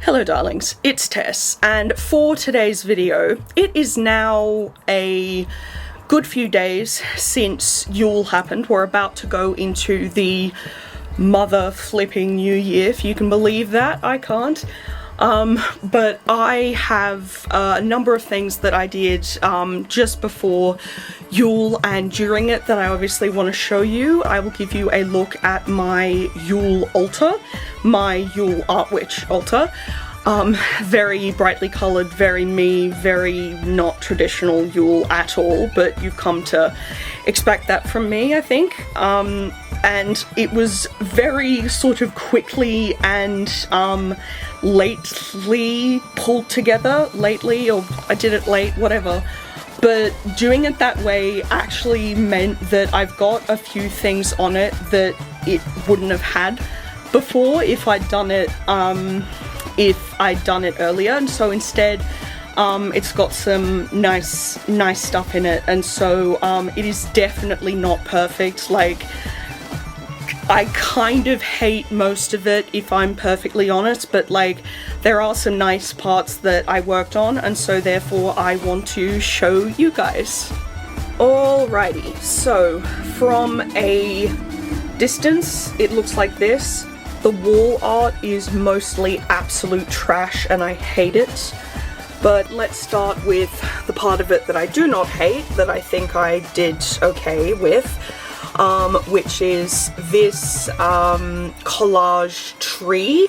Hello darlings, it's Tess, and for today's video, it is now a good few days since Yule happened. We're about to go into the mother flipping new year, if you can believe that. I can't. But I have a number of things that I did just before Yule and during it that I obviously want to show you. I will give you a look at my Yule altar, my Yule Art Witch altar. Very brightly coloured, very me, very not traditional Yule at all, but you've come to expect that from me, I think. And it was very sort of quickly and lately pulled together, or I did it late, whatever. But doing it that way actually meant that I've got a few things on it that it wouldn't have had before if I'd done it earlier, and so instead it's got some nice stuff in it, and so it is definitely not perfect. Like, I kind of hate most of it, if I'm perfectly honest, but like there are some nice parts that I worked on, and so therefore I want to show you guys. Alrighty, so from a distance it looks like this. The wall art is mostly absolute trash and I hate it, but let's start with the part of it that I do not hate, that I think I did okay with. Which is this collage tree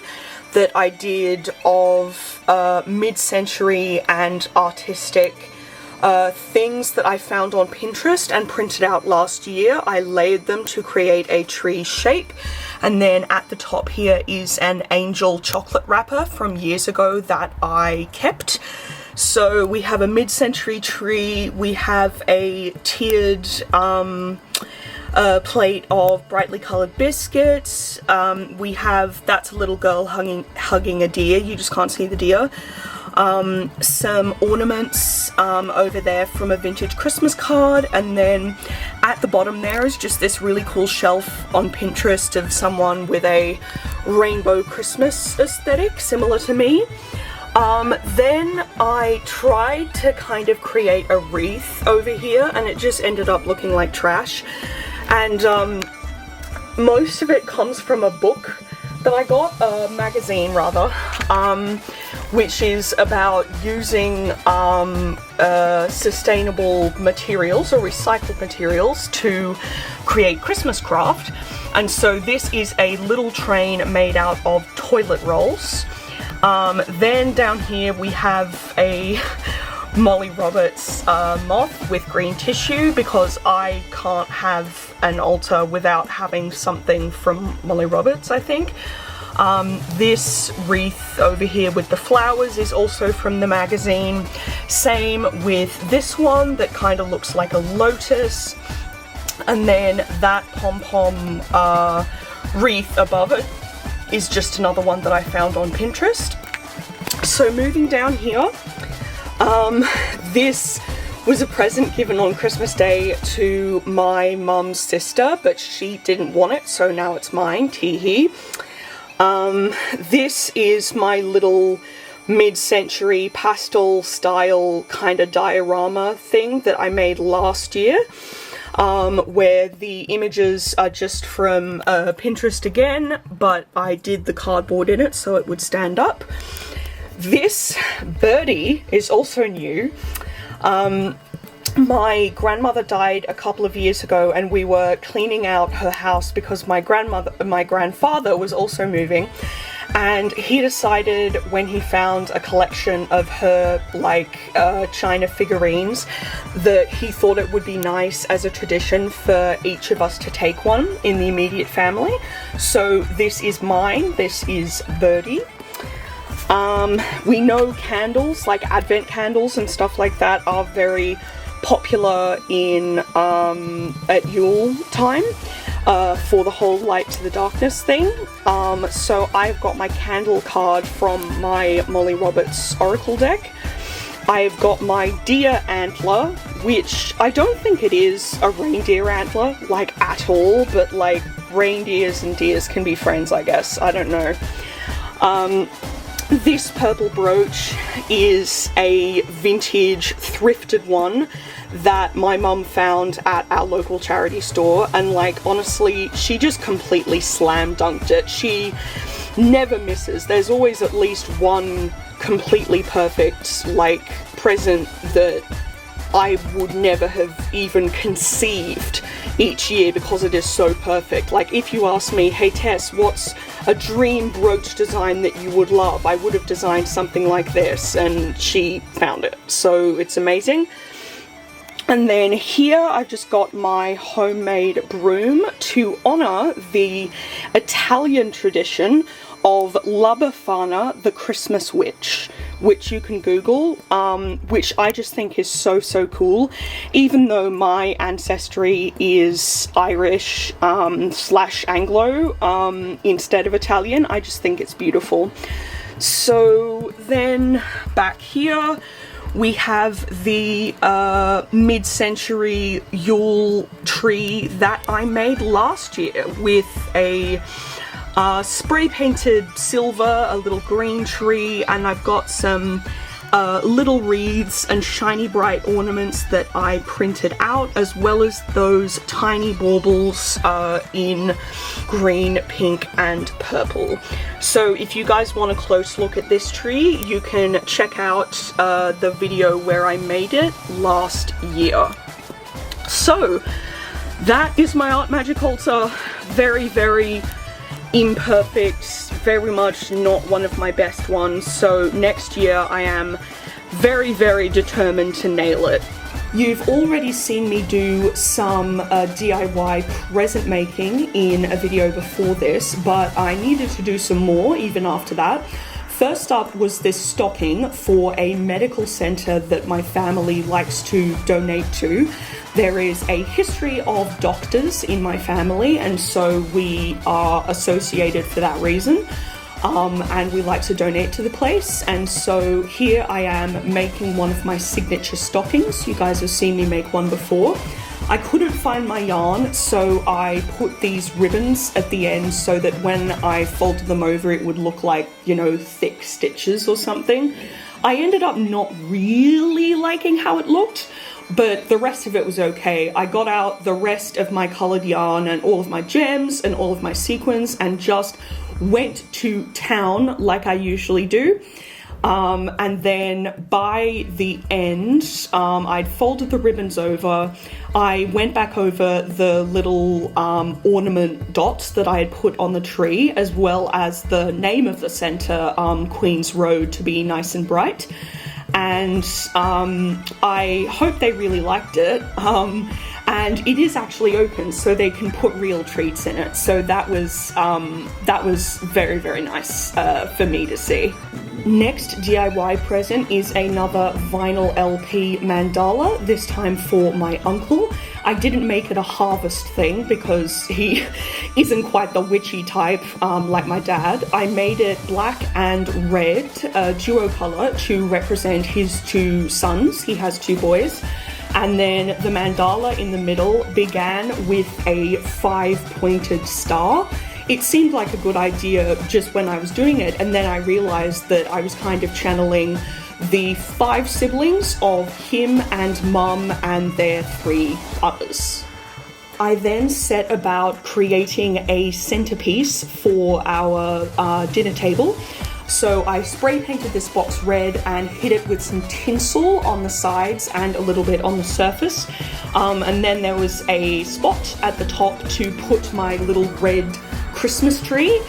that I did of mid-century and artistic things that I found on Pinterest and printed out last year. I layered them to create a tree shape, and then at the top here is an angel chocolate wrapper from years ago that I kept. So we have a mid-century tree, we have a tiered plate of brightly coloured biscuits. We have, that's a little girl hugging a deer, you just can't see the deer. Some ornaments over there from a vintage Christmas card, and then at the bottom there is just this really cool shelf on Pinterest of someone with a rainbow Christmas aesthetic similar to me. Then I tried to kind of create a wreath over here, and it just ended up looking like trash. And most of it comes from a book that I got, a magazine rather, which is about using sustainable materials or recycled materials to create Christmas craft. And so this is a little train made out of toilet rolls. Then down here we have a Molly Roberts moth with green tissue, because I can't have an altar without having something from Molly Roberts, I think. This wreath over here with the flowers is also from the magazine. Same with this one that kind of looks like a lotus. And then that pom-pom wreath above it is just another one that I found on Pinterest. So moving down here, this was a present given on Christmas Day to my mum's sister, but she didn't want it, so now it's mine, tee-hee. This is my little mid-century pastel style kind of diorama thing that I made last year, where the images are just from Pinterest again, but I did the cardboard in it so it would stand up. This birdie is also new. My grandmother died a couple of years ago, and we were cleaning out her house because my grandfather was also moving, and he decided, when he found a collection of her China figurines, that he thought it would be nice as a tradition for each of us to take one in the immediate family. So this is mine, this is Birdie. We know candles, like advent candles and stuff like that, are very popular in at Yule time for the whole light to the darkness thing. So I've got my candle card from my Molly Roberts Oracle deck. I've got my deer antler, which I don't think it is a reindeer antler, like, at all, but like reindeers and deers can be friends, I guess. I don't know. This purple brooch is a vintage thrifted one that my mum found at our local charity store, and like honestly she just completely slam dunked it. She never misses. There's always at least one completely perfect like present that I would never have even conceived each year because it is so perfect. Like if you ask me, hey Tess, what's a dream brooch design that you would love, I would have designed something like this, and she found it. So it's amazing. And then here I've just got my homemade broom to honour the Italian tradition of La Befana, the Christmas witch, which you can Google, which I just think is so, so cool. Even though my ancestry is Irish slash Anglo instead of Italian, I just think it's beautiful. So then back here, we have the mid-century Yule tree that I made last year with a spray painted silver, a little green tree, and I've got some little wreaths and shiny bright ornaments that I printed out, as well as those tiny baubles in green, pink and purple. So if you guys want a close look at this tree, you can check out the video where I made it last year. So that is my Art Magic altar. Very, very imperfect, very much not one of my best ones, so next year I am very, very determined to nail it. You've already seen me do some DIY present making in a video before this, but I needed to do some more even after that. First up was this stocking for a medical centre that my family likes to donate to. There is a history of doctors in my family, and so we are associated for that reason. And we like to donate to the place, and so here I am making one of my signature stockings. You guys have seen me make one before. I couldn't find my yarn, so I put these ribbons at the end so that when I folded them over it would look like, you know, thick stitches or something. I ended up not really liking how it looked, but the rest of it was okay. I got out the rest of my coloured yarn and all of my gems and all of my sequins and just went to town like I usually do. And then by the end, I'd folded the ribbons over. I went back over the little ornament dots that I had put on the tree, as well as the name of the centre, Queen's Road, to be nice and bright. And I hope they really liked it. And it is actually open, so they can put real treats in it. So that was very, very nice for me to see. Next DIY present is another vinyl LP mandala, this time for my uncle. I didn't make it a harvest thing because he isn't quite the witchy type like my dad. I made it black and red, duo colour, to represent his two sons. He has two boys. And then the mandala in the middle began with a 5-pointed star. It seemed like a good idea just when I was doing it, and then I realised that I was kind of channeling the 5 siblings of him and mum and their 3 others. I then set about creating a centrepiece for our dinner table. So I spray painted this box red and hit it with some tinsel on the sides and a little bit on the surface. And then there was a spot at the top to put my little red Christmas tree.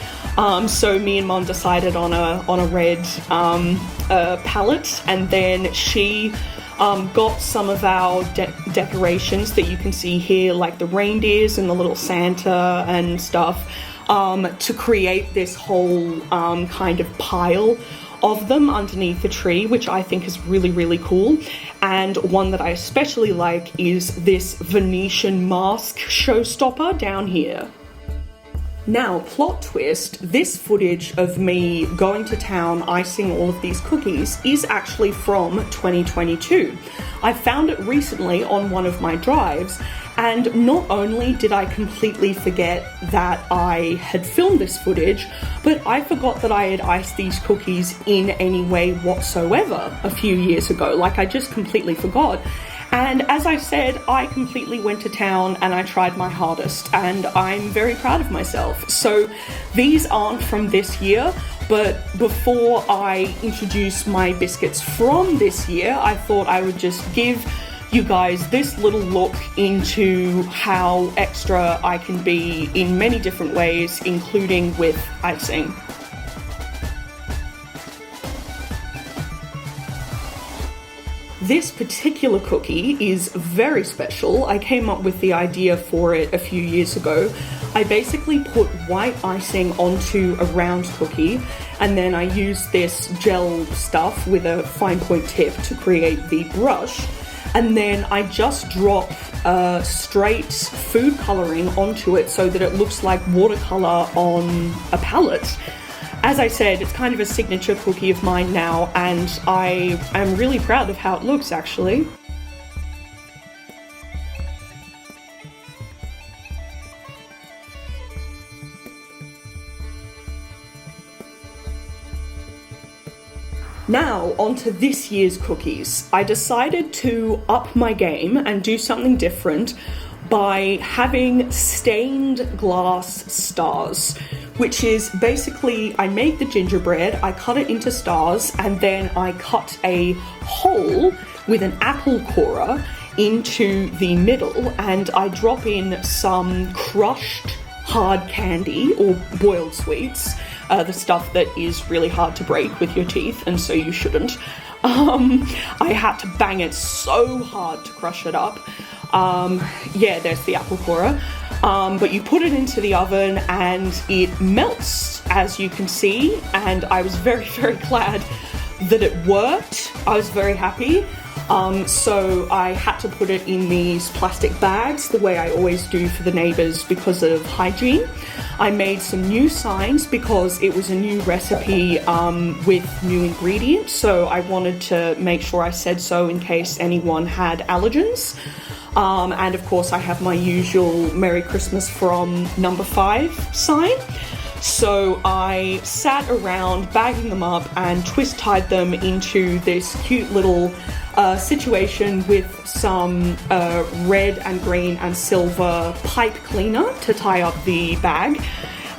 So me and Mom decided on a red palette, and then she got some of our decorations that you can see here, like the reindeers and the little Santa and stuff, to create this whole kind of pile of them underneath the tree, which I think is really, really cool. And one that I especially like is this Venetian mask showstopper down here. Now, plot twist, this footage of me going to town icing all of these cookies is actually from 2022. I found it recently on one of my drives, And not only did I completely forget that I had filmed this footage, but I forgot that I had iced these cookies in any way whatsoever a few years ago. Like, I just completely forgot. And as I said, I completely went to town and I tried my hardest, and I'm very proud of myself. So these aren't from this year, but before I introduce my biscuits from this year, I thought I would just give you guys this little look into how extra I can be in many different ways, including with icing. This particular cookie is very special. I came up with the idea for it a few years ago. I basically put white icing onto a round cookie, and then I used this gel stuff with a fine point tip to create the brush. And then I just drop straight food colouring onto it so that it looks like watercolour on a palette. As I said, it's kind of a signature cookie of mine now, and I am really proud of how it looks, actually. Now, onto this year's cookies. I decided to up my game and do something different by having stained glass stars, which is basically, I make the gingerbread, I cut it into stars, and then I cut a hole with an apple corer into the middle, and I drop in some crushed hard candy or boiled sweets, the stuff that is really hard to break with your teeth, and so you shouldn't. I had to bang it so hard to crush it up. Yeah, there's the apple corer. But you put it into the oven and it melts, as you can see, and I was very, very glad that it worked. I was very happy. So I had to put it in these plastic bags, the way I always do for the neighbours because of hygiene. I made some new signs because it was a new recipe with new ingredients, so I wanted to make sure I said so in case anyone had allergens. And of course I have my usual Merry Christmas from number 5 sign. So I sat around bagging them up and twist-tied them into this cute little situation with some red and green and silver pipe cleaner to tie up the bag.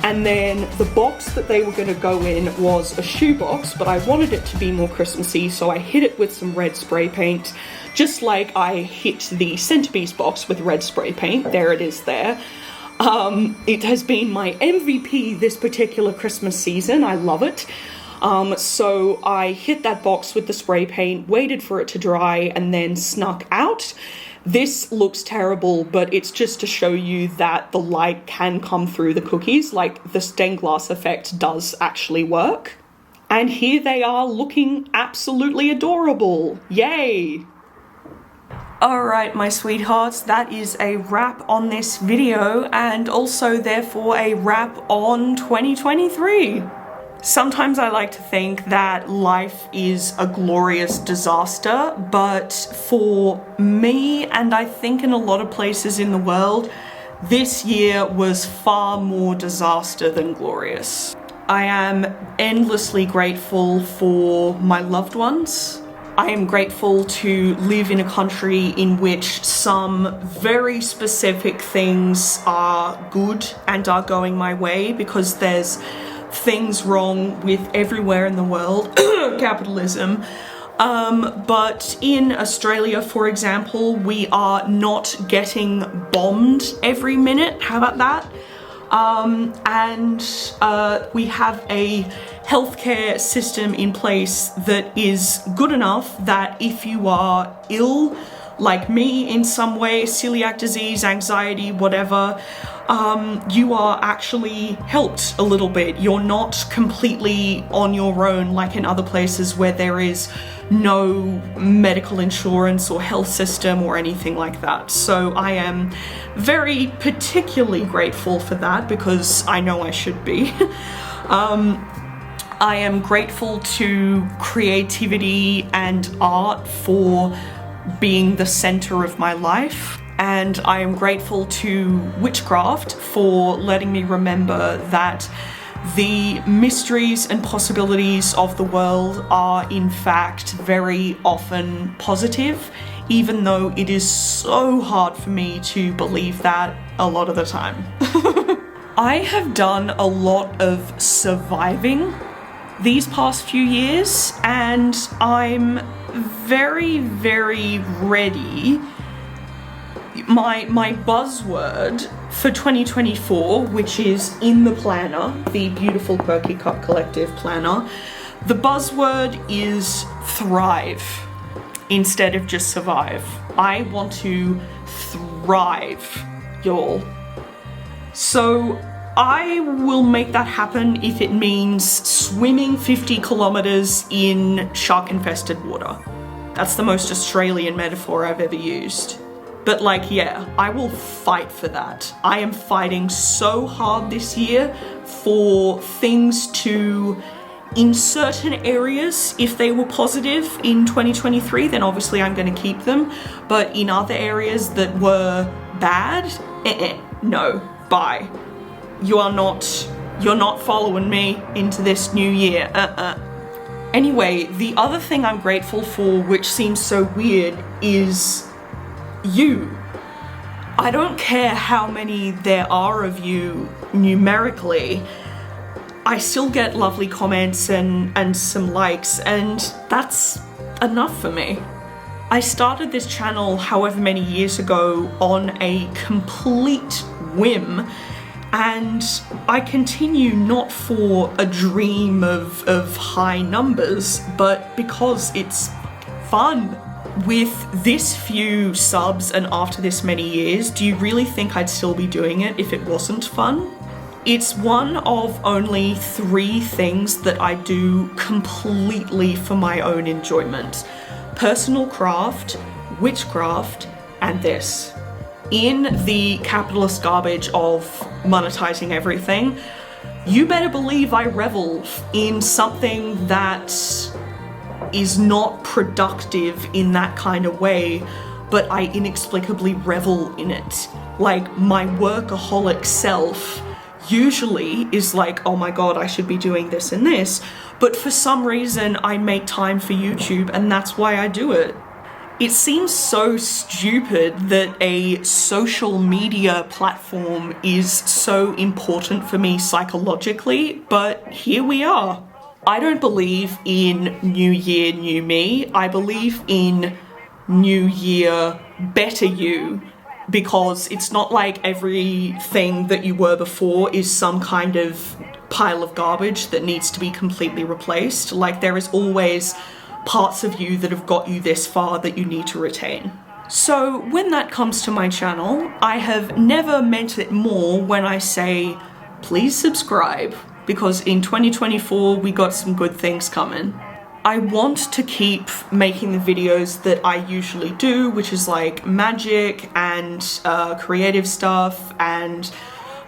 And then the box that they were going to go in was a shoebox, but I wanted it to be more Christmassy, so I hit it with some red spray paint, just like I hit the centerpiece box with red spray paint. There it is there. It has been my MVP this particular Christmas season. I love it. So I hit that box with the spray paint, waited for it to dry, and then snuck out. This looks terrible, but it's just to show you that the light can come through the cookies, like the stained glass effect does actually work. And here they are looking absolutely adorable. Yay! Alright, my sweethearts, that is a wrap on this video, and also therefore a wrap on 2023. Sometimes I like to think that life is a glorious disaster, but for me, and I think in a lot of places in the world, this year was far more disaster than glorious. I am endlessly grateful for my loved ones. I am grateful to live in a country in which some very specific things are good and are going my way, because there's things wrong with everywhere in the world, capitalism. But in Australia, for example, we are not getting bombed every minute. How about that? And we have a healthcare system in place that is good enough that if you are ill, like me in some way, celiac disease, anxiety, whatever, you are actually helped a little bit. You're not completely on your own like in other places where there is no medical insurance or health system or anything like that. So I am very particularly grateful for that, because I know I should be. I am grateful to creativity and art for being the center of my life. and I am grateful to Witchcraft for letting me remember that the mysteries and possibilities of the world are in fact very often positive, even though it is so hard for me to believe that a lot of the time. I have done a lot of surviving these past few years, and I'm very, very ready. My buzzword for 2024, which is in the planner, the beautiful Quirky Cup Collective planner, the buzzword is thrive instead of just survive. I want to thrive, y'all. So I will make that happen if it means swimming 50 kilometers in shark-infested water. That's the most Australian metaphor I've ever used. But like, yeah, I will fight for that. I am fighting so hard this year for things to, in certain areas, if they were positive in 2023, then obviously I'm going to keep them. But in other areas that were bad, no, bye. You're not following me into this new year. Anyway, the other thing I'm grateful for, which seems so weird, is you. I don't care how many there are of you numerically, I still get lovely comments and some likes, and that's enough for me. I started this channel however many years ago on a complete whim, and I continue not for a dream of high numbers, but because it's fun. With this few subs and after this many years, do you really think I'd still be doing it if it wasn't fun? It's one of only 3 things that I do completely for my own enjoyment. Personal craft, witchcraft, and this. In the capitalist garbage of monetizing everything, you better believe I revel in something that is not productive in that kind of way, but I inexplicably revel in it. Like, my workaholic self usually is like, oh my god, I should be doing this and this, but for some reason I make time for YouTube, and that's why I do it. It seems so stupid that a social media platform is so important for me psychologically, but here we are. I don't believe in New Year, New Me. I believe in New Year, better you, because it's not like everything that you were before is some kind of pile of garbage that needs to be completely replaced. Like, there is always parts of you that have got you this far that you need to retain. So when that comes to my channel, I have never meant it more when I say, please subscribe, because in 2024 we got some good things coming. I want to keep making the videos that I usually do, which is like magic and creative stuff and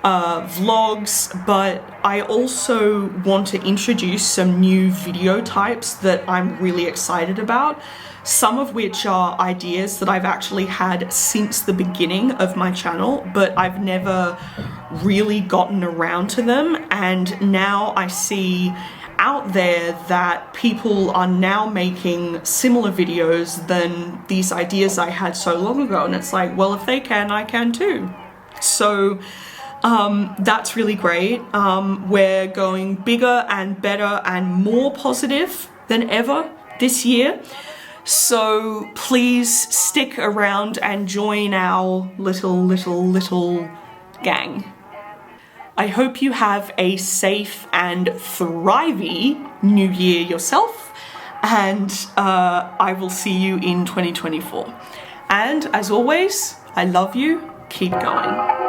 vlogs, but I also want to introduce some new video types that I'm really excited about, some of which are ideas that I've actually had since the beginning of my channel, but I've never really gotten around to them, and now I see out there that people are now making similar videos than these ideas I had so long ago, and it's like, well, if they can, I can too. So that's really great. We're going bigger and better and more positive than ever this year. So please stick around and join our little gang. I hope you have a safe and thrivey new year yourself, and I will see you in 2024. And as always, I love you. Keep going.